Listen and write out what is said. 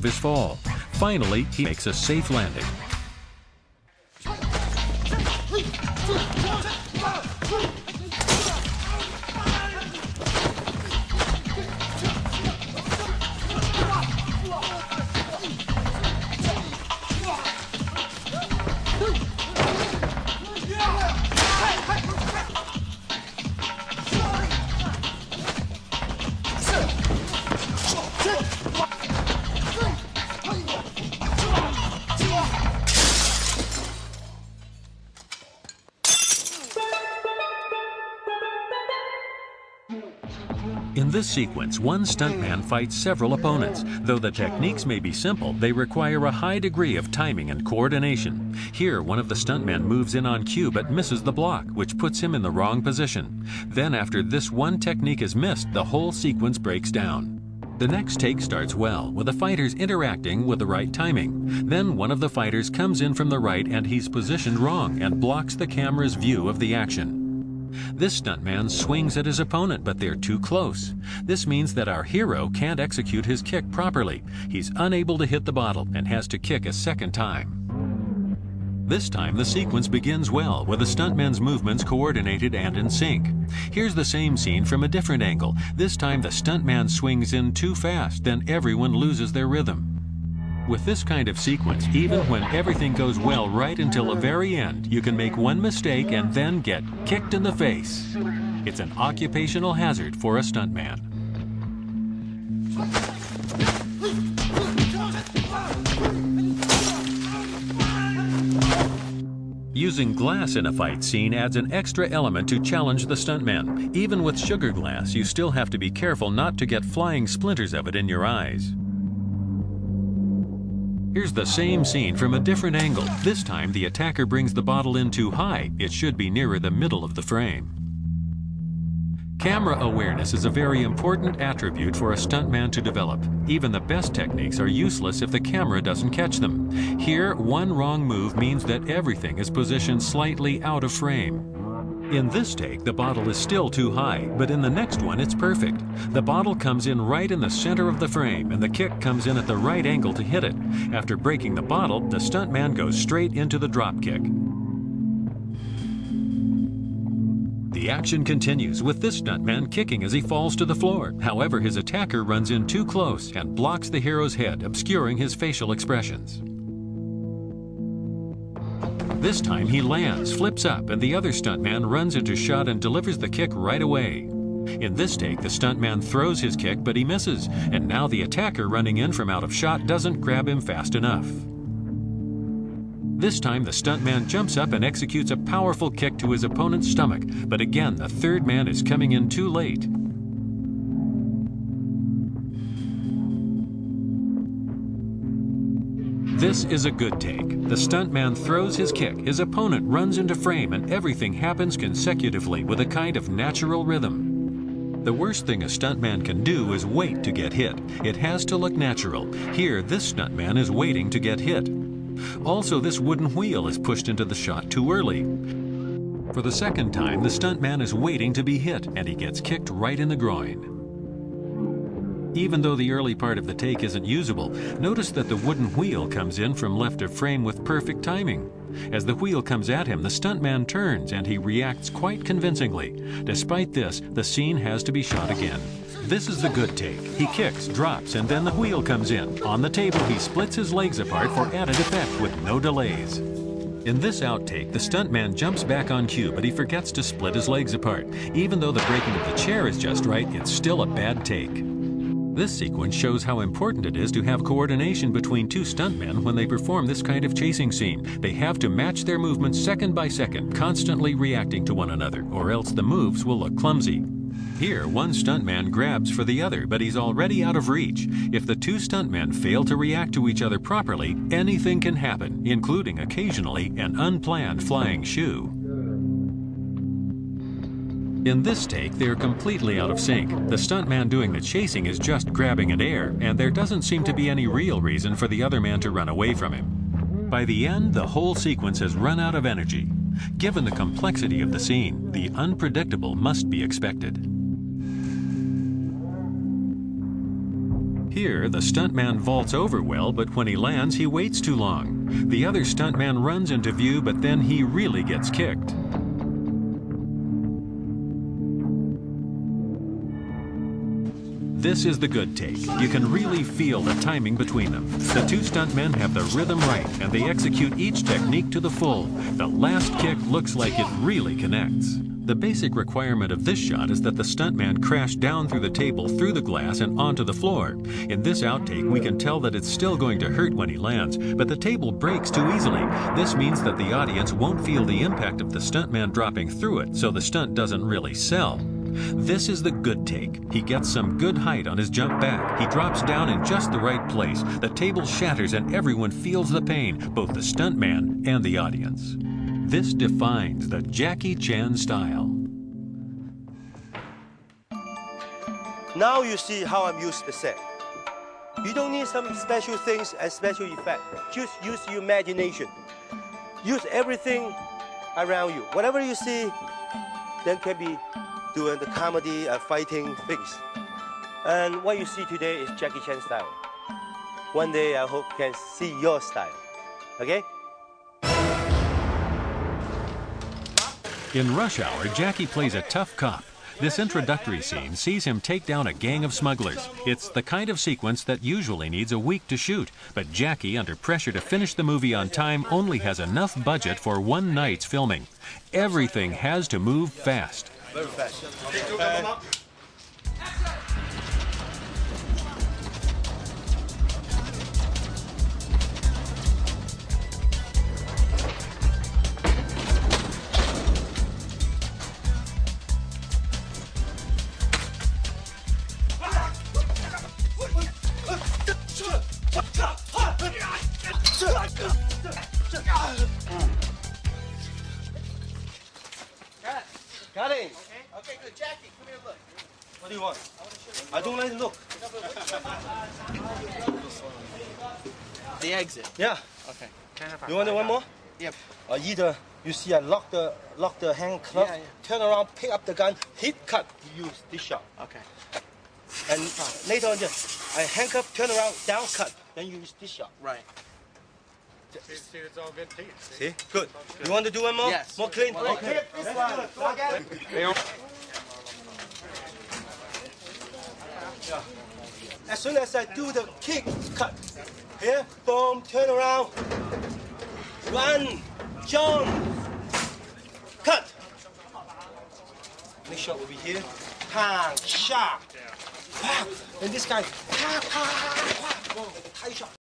his fall. Finally, he makes a safe landing. In this sequence, one stuntman fights several opponents. Though the techniques may be simple, they require a high degree of timing and coordination. Here, one of the stuntmen moves in on cue but misses the block, which puts him in the wrong position. Then after this one technique is missed, the whole sequence breaks down. The next take starts well, with the fighters interacting with the right timing. Then one of the fighters comes in from the right and he's positioned wrong and blocks the camera's view of the action. This stuntman swings at his opponent, but they're too close. This means that our hero can't execute his kick properly. He's unable to hit the bottle and has to kick a second time. This time the sequence begins well, with the stuntman's movements coordinated and in sync. Here's the same scene from a different angle. This time the stuntman swings in too fast, then everyone loses their rhythm. With this kind of sequence, even when everything goes well right until the very end, you can make one mistake and then get kicked in the face. It's an occupational hazard for a stuntman. Using glass in a fight scene adds an extra element to challenge the stuntman. Even with sugar glass, you still have to be careful not to get flying splinters of it in your eyes. Here's the same scene from a different angle. This time, the attacker brings the bottle in too high. It should be nearer the middle of the frame. Camera awareness is a very important attribute for a stuntman to develop. Even the best techniques are useless if the camera doesn't catch them. Here, one wrong move means that everything is positioned slightly out of frame. In this take, the bottle is still too high, but in the next one, it's perfect. The bottle comes in right in the center of the frame, and the kick comes in at the right angle to hit it. After breaking the bottle, the stuntman goes straight into the drop kick. The action continues, with this stuntman kicking as he falls to the floor. However, his attacker runs in too close and blocks the hero's head, obscuring his facial expressions. This time he lands, flips up, and the other stuntman runs into shot and delivers the kick right away. In this take, the stuntman throws his kick, but he misses, and now the attacker running in from out of shot doesn't grab him fast enough. This time the stuntman jumps up and executes a powerful kick to his opponent's stomach, but again the third man is coming in too late. This is a good take. The stuntman throws his kick, his opponent runs into frame, and everything happens consecutively with a kind of natural rhythm. The worst thing a stuntman can do is wait to get hit. It has to look natural. Here, this stuntman is waiting to get hit. Also, this wooden wheel is pushed into the shot too early. For the second time, the stuntman is waiting to be hit, and he gets kicked right in the groin. Even though the early part of the take isn't usable, notice that the wooden wheel comes in from left of frame with perfect timing. As the wheel comes at him, the stuntman turns and he reacts quite convincingly. Despite this, the scene has to be shot again. This is the good take. He kicks, drops, and then the wheel comes in. On the table, he splits his legs apart for added effect with no delays. In this outtake, the stuntman jumps back on cue, but he forgets to split his legs apart. Even though the breaking of the chair is just right, it's still a bad take. This sequence shows how important it is to have coordination between two stuntmen when they perform this kind of chasing scene. They have to match their movements second by second, constantly reacting to one another, or else the moves will look clumsy. Here, one stuntman grabs for the other, but he's already out of reach. If the two stuntmen fail to react to each other properly, anything can happen, including occasionally an unplanned flying shoe. In this take, they're completely out of sync. The stuntman doing the chasing is just grabbing at air, and there doesn't seem to be any real reason for the other man to run away from him. By the end, the whole sequence has run out of energy. Given the complexity of the scene, the unpredictable must be expected. Here, the stuntman vaults over well, but when he lands, he waits too long. The other stuntman runs into view, but then he really gets kicked. This is the good take. You can really feel the timing between them. The two stuntmen have the rhythm right, and they execute each technique to the full. The last kick looks like it really connects. The basic requirement of this shot is that the stuntman crash down through the table, through the glass, and onto the floor. In this outtake, we can tell that it's still going to hurt when he lands, but the table breaks too easily. This means that the audience won't feel the impact of the stuntman dropping through it, so the stunt doesn't really sell. This is the good take. He gets some good height on his jump back. He drops down in just the right place. The table shatters and everyone feels the pain, both the stuntman and the audience. This defines the Jackie Chan style. Now you see how I'm used the set. You don't need some special things and special effect. Just use your imagination. Use everything around you. Whatever you see, then can be doing the comedy and fighting things. And what you see today is Jackie Chan style. One day I hope can see your style. Okay? In Rush Hour, Jackie plays a tough cop. This introductory scene sees him take down a gang of smugglers. It's the kind of sequence that usually needs a week to shoot, but Jackie, under pressure to finish the movie on time, only has enough budget for one night's filming. Everything has to move fast. Very fast. Got it. Okay, good. Jackie, come here, look. What do you want? I don't let it look. The exit. Yeah. Okay. You want one more? Yep. Either you see I lock the hand club, turn around, pick up the gun, hit, cut. Use this shot. Okay. And later on, just I handcuff, turn around, down, cut. Then you use this shot. Right. See, it's all good teeth. See? Good. You want to do one more? Yes. More clean? Well, Okay. This one. Go again. As soon as I do the kick, cut. Here, boom, turn around. Run, jump, cut. Next shot will be here. Pang, sharp. And this guy, pa, pa, pa. Tight shot.